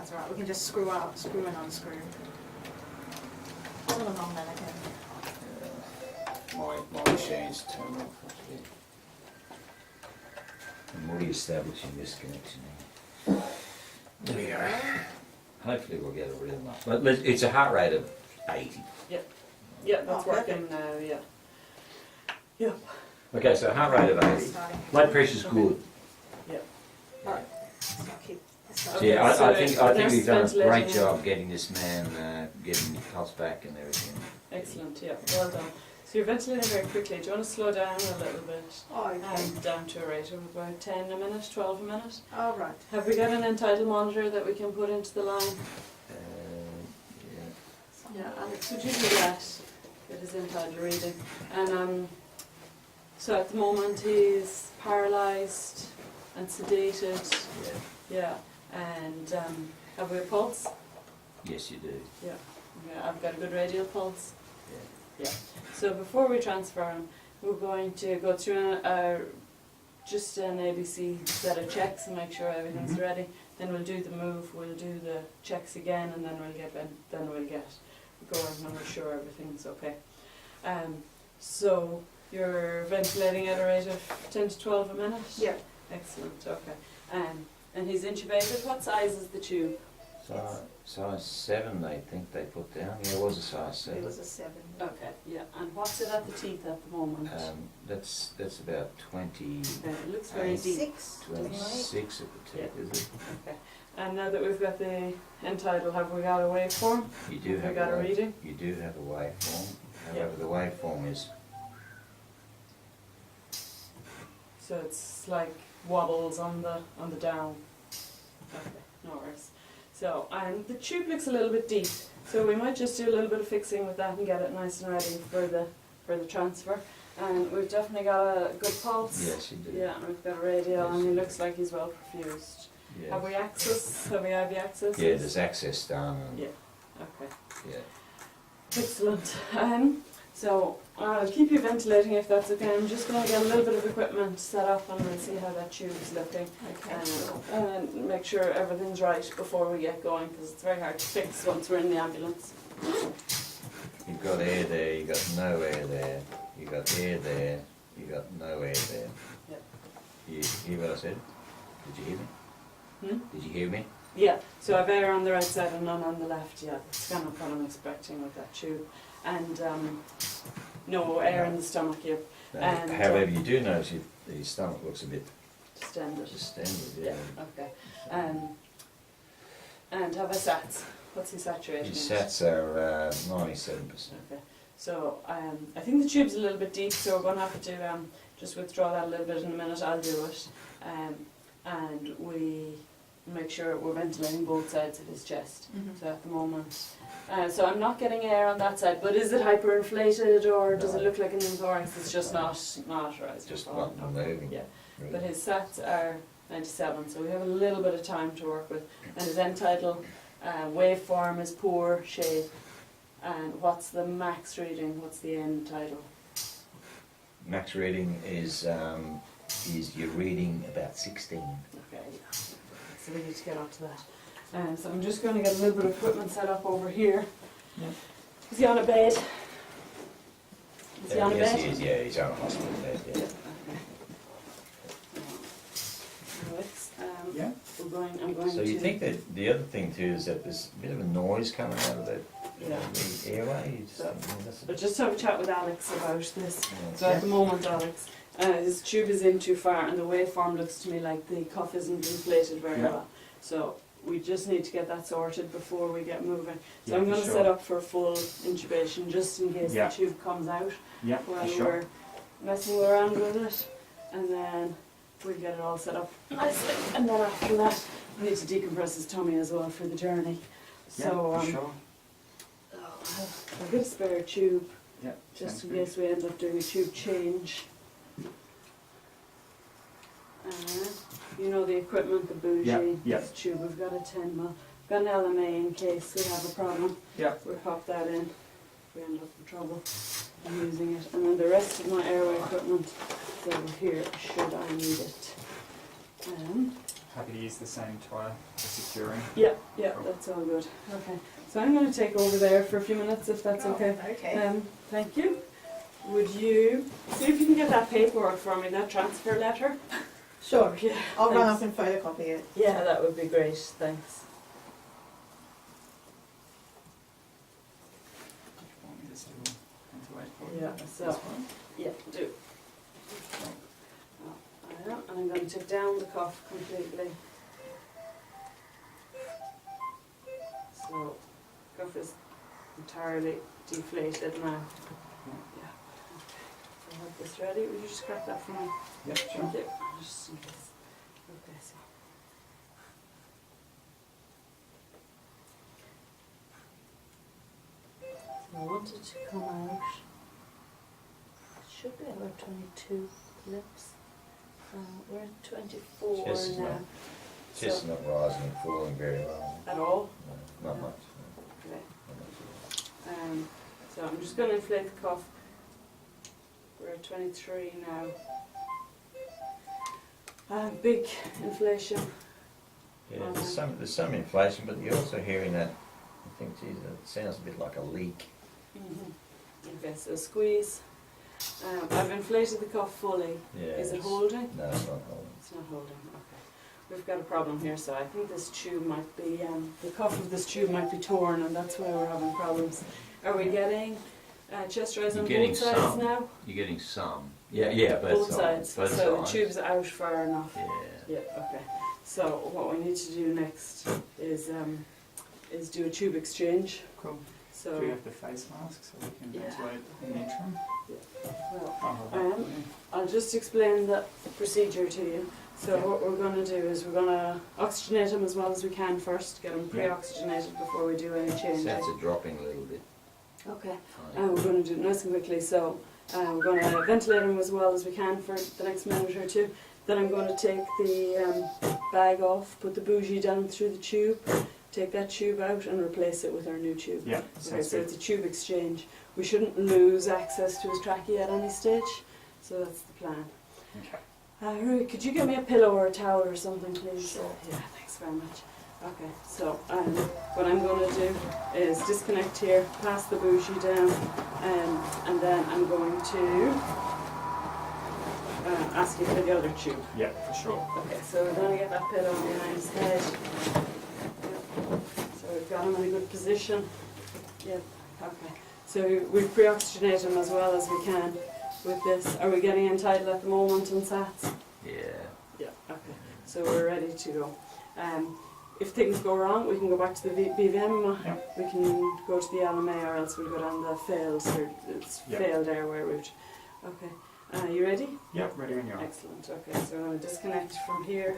That's alright, we can just screw and unscrew. Hold on then again. My machine's turned off actually. I'm re-establishing this connection here. There we are. Hopefully we'll get a real nice. But it's a heart rate of 80. Yep. Yeah, that's working now, yeah. Yep. Okay, so heart rate of 80. Blood pressure's good. Yep. Right. So I'll keep this So up. yeah, I think there's we've done a great ventilating. job getting this man, getting his pulse back and everything. Excellent, yeah, well done. So you're ventilating very quickly. Do you want to slow down a little bit? Oh, okay. Down to a rate of about 10 a minute, 12 a minute. All right. Have we got an end-tidal monitor that we can put into the line? Yeah. Yeah, Alex, would you do that? Get his end-tidal reading. And so at the moment he's paralysed and sedated. Yeah. Yeah. And have we a pulse? Yes, you do. Yeah. Yeah, I've got a good radial pulse. Yeah. Yeah. So before we transfer him, we're going to go through just an ABC set of checks and make sure everything's ready. Then we'll do the move, we'll do the checks again, and then we'll get going when we're sure everything's okay. So you're ventilating at a rate of 10 to 12 a minute? Yeah. Excellent. Okay. And he's intubated. What size is the tube? Size 7, they think they put down. Yeah, it was a size 7. It was a 7. Okay, yeah. And what's it at the teeth at the moment? That's about 20. It looks very deep. 6. 26 at the tip, is it? Okay. And now that we've got the end tidal, have we got a waveform? You do Have have we got a wave- reading? You do have a waveform. Yeah. However, the waveform is So it's like wobbles on the down. Okay, no worries. So the tube looks a little bit deep, so we might just do a little bit of fixing with that and get it nice and ready for the transfer. And we've definitely got a good pulse. yes, you do. Yeah, and we've got a radial, and he looks like he's well perfused. Yes. Have we access? Have we IV access? Yeah, there's access done. And Yeah. Okay. Yeah. Excellent. So I'll keep you ventilating if that's okay. I'm just going to get a little bit of equipment set up and we'll see how that tube is looking. Okay. And make sure everything's right before we get going, because it's very hard to fix once we're in the ambulance. You've got air there, you've got no air there, you've got air there, you've got no air there. Yep. You hear what I said? Did you hear me? Did you hear me? Yeah, so I've air on the right side and none on the left. Yeah, that's kind of what I'm expecting with that tube. And no air in the stomach here. No, And, however, you do notice your stomach looks a bit Distended. distended. Yeah, okay. And have a SATs. What's his saturation? Your sats are 97%. Okay. So I think the tube's a little bit deep, so we're going to have to just withdraw that a little bit in a minute. I'll do it. And we make sure we're ventilating both sides of his chest. So at the moment. So I'm not getting air on that side, but is it hyperinflated or does it look like an pneumothorax? It's just not right. Just not moving. Yeah. Really. But his SATs are 97, so we have a little bit of time to work with. And his end tidal waveform is poor shape. And what's the max reading? What's the end tidal? Max reading is you're reading about 16. Okay, yeah. So we need to get onto that. So I'm just going to get a little bit of equipment set up over here. Yeah. Is he on a bed? Is he on a yes, bed? he is. Yeah, he's on a hospital bed. Yeah. Yeah. I'm going So to. you think that the other thing too is that there's a bit of a noise coming out of that Yeah. the airway. You just, So- that's But just have a chat with Alex about this. yeah. So at the moment, Alex, his tube is in too far, and the waveform looks to me like the cuff isn't inflated very well. So we just need to get that sorted before we get moving. So I'm going to set up for full intubation just in case the tube comes out while we're messing around with it, and then we'll get it all set up nicely. And then after that, we need to decompress his tummy as well for the journey. So I'll have a good spare tube just in case we end up doing a tube change. You know the equipment, the bougie, this tube, we've got a 10 mil. We've got an LMA in case we have a problem. We'll pop that in if we end up in trouble using it. And then the rest of my airway equipment is over here should I need it. happy to use the same tire for securing. Yeah, that's all good. Okay, so I'm going to take over there for a few minutes if that's okay. Okay. Thank you. Would you see if you can get that paperwork for me, that transfer letter? Sure. Yeah. I'll run up thanks. and photocopy it. Yeah, that would be great. Thanks. Want me to still want to wait for you? Yeah, That's so- fine. Yeah, do. And I'm going to take down the cuff completely. So, cuff is entirely deflated now. Yeah. Okay. I have this ready. Would you just grab that for me? Yeah, sure. Thank you. Just in case. Okay, so. So I want it to come out. It should be about 22 lips. We're at 24 Chest now. Just not rising and falling very well. At all? No, not No. much. Okay. Not much. So I'm just going to inflate the cuff. We're at 23 now. Big inflation. Yeah, there's some inflation, but you're also hearing that. I think, geez, it sounds a bit like a leak. Okay, so squeeze. I've inflated the cuff fully. Yeah. Is it it's- holding? No, it's not holding. It's not holding. Okay. We've got a problem here, so I think this tube might be, the cuff of this tube might be torn, and that's why we're having problems. Are we getting chest rise on You're getting both sides some. now? You're getting some. Yeah, both sides. Both So the sides. tube's out far enough. Yeah. Yeah. Okay. So what we need to do next is do a tube exchange. Cool. So Do we have the face mask so we can Yeah. ventilate in the interim? well, I'll hold that for you. I'll just explain the procedure to you. So Yeah. what we're going to do is we're going to oxygenate them as well as we can first, get them Yeah. pre-oxygenated before we do any changing. Sounds are dropping a little bit. Okay. Fine. We're going to do it nice and quickly. So we're going to ventilate them as well as we can for the next minute or two. Then I'm going to take the bag off, put the bougie down through the tube, take that tube out and replace it with our new tube. Yeah, Okay, sounds so good. it's a tube exchange. We shouldn't lose access to his trachea at any stage, so that's the plan. Okay. Rui, could you get me a pillow or a towel or something, please? Sure. Yeah, thanks very much. Okay, so what I'm going to do is disconnect here, pass the bougie down, and then I'm going to ask you for the other tube. Yeah, for sure. Okay, so we're going to get that pillow behind his head. Yep. So we've got him in a good position. Yep, okay. So we've pre-oxygenated him as well as we can with this. Are we getting entitled at the moment on SATs? Yeah. Yeah, okay. So we're ready to go. If things go wrong, we can go back to the BVM. Yeah. We can go to the LMA, or else we'll go down the Yeah. failed airway route. Okay. You ready? Yep, ready when you are. Excellent. Okay, so I'm going to disconnect from here.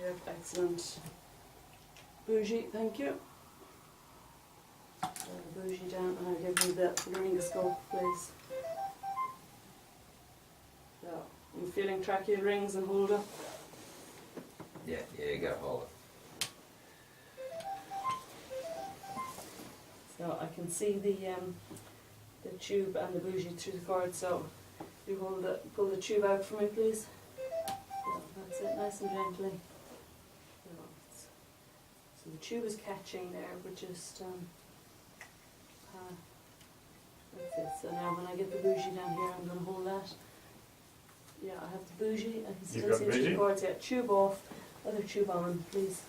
Yep, excellent. Bougie, thank you. Bougie down, and I'll give you the laryngoscope, please. So, I'm feeling tracheal rings and hold up. Yeah, you got hold it. So I can see the tube and the bougie through the cord. So you pull the tube out for me, please. Yeah, that's it, nice and gently. So the tube is catching there, but just that's it. So now when I get the bougie down here, I'm going to hold that. Yeah, I have the bougie. I can You've still got see the two bougie? cords. Yeah, tube off, other tube on, please.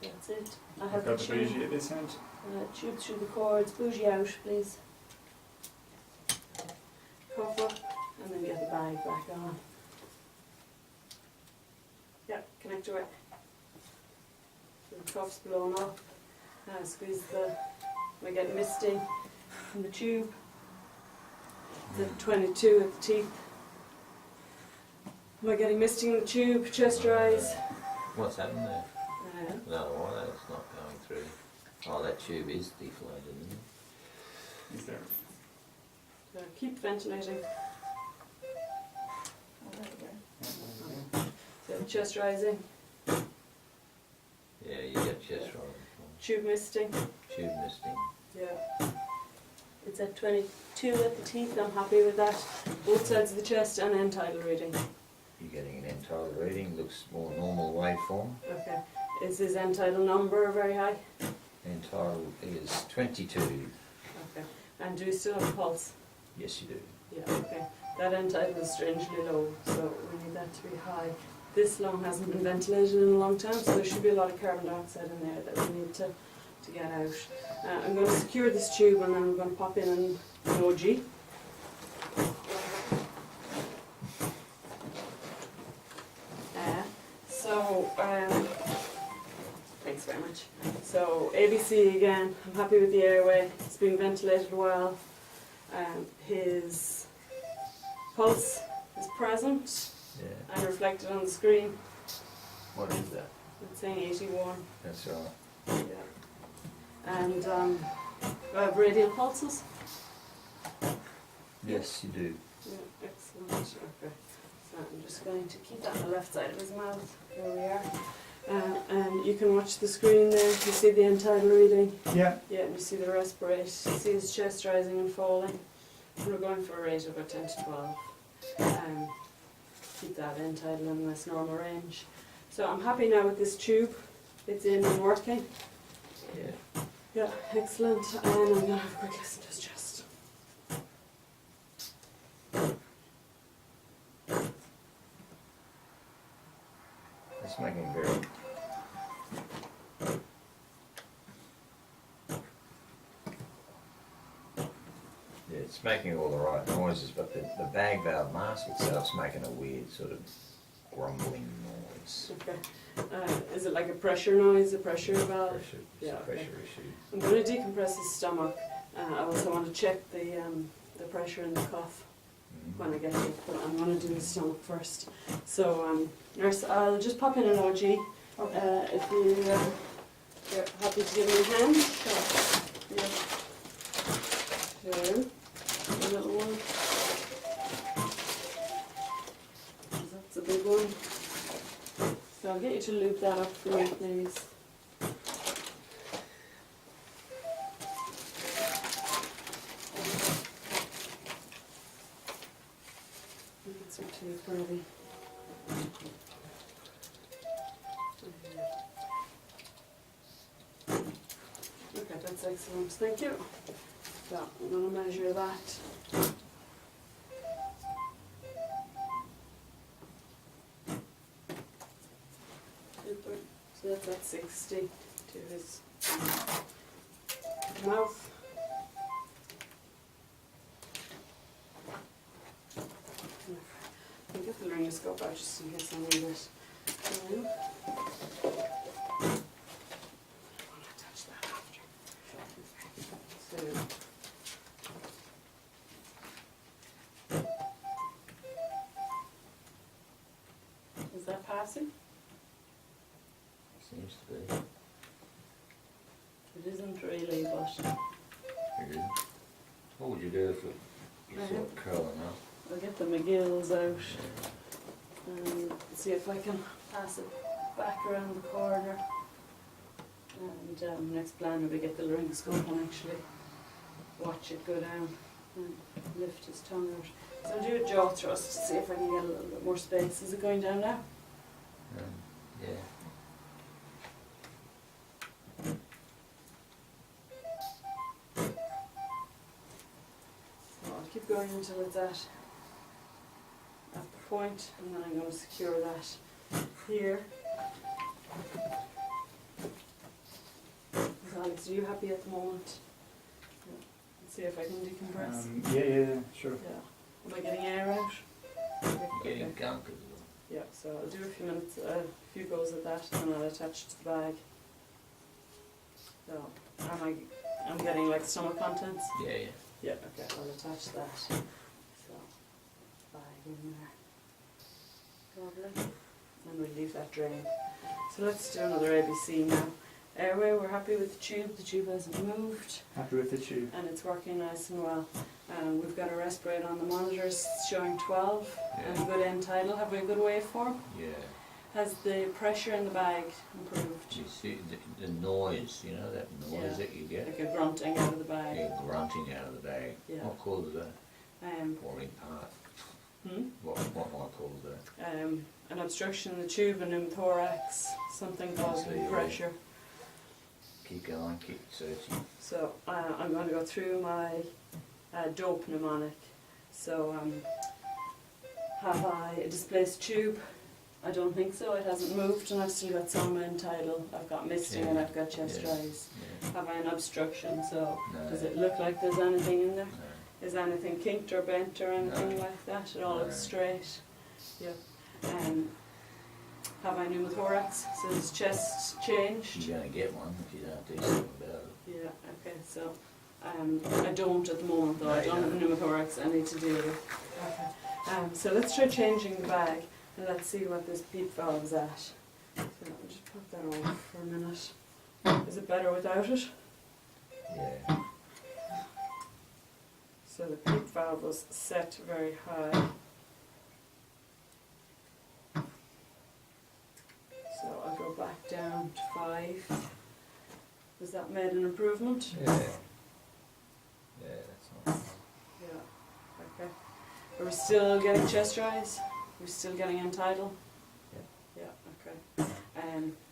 That's it. I I've have got the the tube. bougie at this end. Tube through the cords, bougie out, please. Cough up, and then get the bag back on. Yeah, connect away. So the cuff's blown up. Now squeeze we get misting from the tube. The 22 at the teeth. Am I getting misting in the tube? Chest rise. What's happened there? Uh, No, why that's not going through. Oh, that tube is deflated, isn't it? Is there? so keep ventilating. Oh, there we go. Yeah, So chest rising. Yeah, you get chest rising. Tube misting. Tube misting. Yeah. It's at 22 at the teeth. I'm happy with that. Both sides of the chest and end tidal reading. You're getting an end tidal reading, looks more normal waveform. Okay. Is his end tidal number very high? End tidal is 22. Okay. And do you still have a pulse? Yes, you do. Yeah, okay. That end tidal is strangely low, so we need that to be high. This lung hasn't been ventilated in a long time, so there should be a lot of carbon dioxide in there that we need to get out. I'm going to secure this tube and then I'm going to pop in an OG. Thanks very much. So ABC again, I'm happy with the airway, it's being ventilated well. His pulse is present Yeah. and reflected on the screen. What is that? It's saying 81. That's right. Yeah. And radial pulses? Yes, you do. Yeah, excellent. Okay. So I'm just going to keep that on the left side of his mouth. There we are. And you can watch the screen there. You see the end tidal reading. Yeah. Yeah, and you see the respirate. You see his chest rising and falling. And we're going for a rate of about 10 to 12. Keep that end tidal in this normal range. So I'm happy now with this tube. It's in and working. Yeah. Yeah, excellent. And I'm going to have a quick listen to his chest. It's making very... Yeah, it's making all the right noises, but the bag valve mask itself's making a weird sort of grumbling noise. Okay. Is it like a pressure noise, a pressure valve? Pressure, it's Yeah, a pressure okay. issue. I'm going to decompress his stomach. I also want to check the pressure in the cuff when I get to it, but I'm going to do his stomach first. So, nurse, I'll just pop in an OG. If you're happy to give me a hand. Sure. Yeah. There. A little one. That's a big one. So I'll get you to loop that up for me, please. It's too curvy. Okay, that's excellent. Thank you. So I'm going to measure that. Super. So that's at 60 to his mouth. I'll get the laryngoscope out just in case I need it. I want to touch that after. So, is that passing? Seems to be. It isn't really, but It isn't. What would you do if you saw it curling up? I'll get the McGills out and see if I can pass it back around the corner. And next plan will be get the laryngoscope and actually watch it go down and lift his tongue out. So I'll do a jaw thrust to see if I can get a little bit more space. Is it going down now? Yeah. So I'll keep going until it's at the point, and then I'm going to secure that here. So Alex, are you happy at the moment? Yeah. Let's see if I can decompress. Yeah, sure. Yeah. Am I getting air out? Getting Okay. gunk as well. Yeah, so I'll do a few minutes, a few goes at that, and then I'll attach to the bag. So, I'm getting like stomach contents? Yeah. Yeah, okay, I'll attach that. So, bag in there. Lovely. And we'll leave that drain. So let's do another ABC now. Airway, we're happy with the tube hasn't moved, Happy with the tube. and it's working nice and well. We've got a respirator on the monitors showing 12, and a good end tidal. Have we a good waveform? Yeah. Has the pressure in the bag improved? You see the noise, you know, that noise Yeah. that you get? Like a grunting out of the bag? You're grunting out of the bag. Yeah. What causes that? Pouring part. Hmm? What might cause that? An obstruction in the tube, a pneumothorax, something causing Yeah. pressure. Keep going, keep searching. So I'm going to go through my dope mnemonic. So have I a displaced tube? I don't think so, it hasn't moved, and I've still got some in tidal. I've got misting and I've got chest Yeah. rise. Yeah. Have I an obstruction? So No. does it look like there's anything in there? No. Is anything kinked or bent or anything No. like that? It all No. looks straight. Yeah. Have I pneumothorax? So is chest changed? You're going to get one if you don't do something about it. Yeah, okay, so I don't at the moment though, I don't have a pneumothorax I need to deal with. Okay. So let's try changing the bag and let's see what this PEEP valve is at. So I'll just put that off for a minute. Is it better without it? Yeah. So the PEEP valve was set very high. So I'll go back down to 5. Has that made an improvement? Yeah. Yeah, that's nice. Yeah, okay. Are we still getting chest rise? We're still getting in tidal? Yeah. Yeah, okay.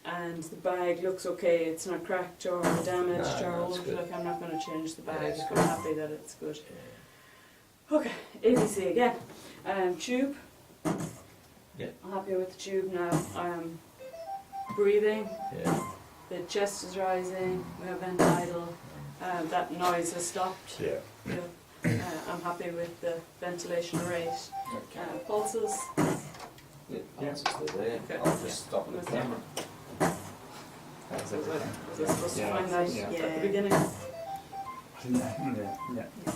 And the bag looks okay, it's not cracked or damaged No, or no, it's old. good. Look, I'm not going to change the Yeah, bag it's if good. I'm happy that it's good. Yeah. Okay, ABC again. Tube. Yeah. I'm happy with the tube now. Breathing. Yeah. The chest is rising. We have end tidal. That noise has stopped. Yeah. Yeah. I'm happy with the ventilation rate. Pulses. Yeah, it's still there. Okay. I'll just stop the camera. That's everything. Was I supposed to Yeah, find that yeah. at the beginning? Yeah. Yeah.